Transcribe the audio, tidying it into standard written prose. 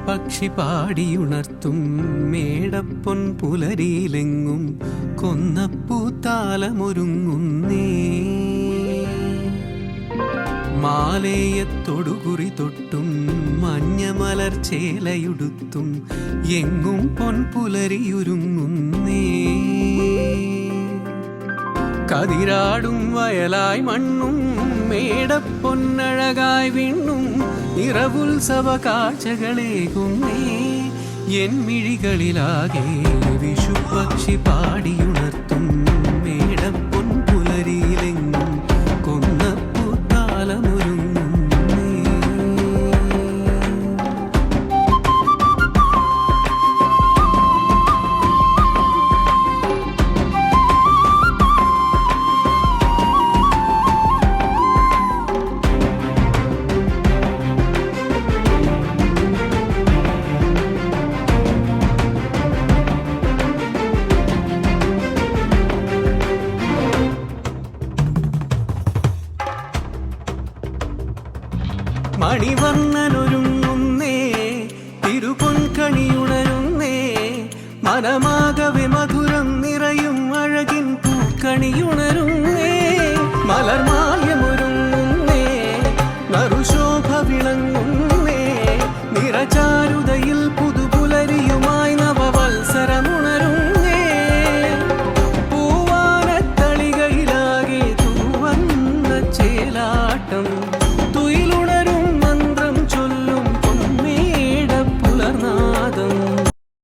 പക്ഷി പാടിയുണർത്തും മേടപ്പൊൻ പുലരിയിലെങ്ങും കൊന്നപ്പൂത്താലമൊരുങ്ങുന്നേ. മാലേയത്തൊടുകുറി തൊട്ടും മഞ്ഞമലർ ചേലയുടുത്തും എങ്ങും പൊൻപുലരിയൊരുങ്ങുന്നേ. കതിരാടും വയലായി മണ്ണും മേടപ്പൊന്നഴകായി വിണ്ണും നിറവുത്സവ കാഴ്ചകളേകുന്നേ. എൻ മിഴികളിലാകെ വിഷുപക്ഷി പാടിയുണർത്തും മേടപ്പൊൻ പുലരിയിലെങ്ങും കൊന്നപ്പൂത്താലമൊരുങ്ങുന്നേ. മണിവർണ്ണനൊരുങ്ങുന്നേ, തിരുപൊൻകണിയുണരുന്നേ. മനമാകവെ മധുരം നിറയും അഴകിൻ പൂക്കണിയുണരുന്നേ. മലർമ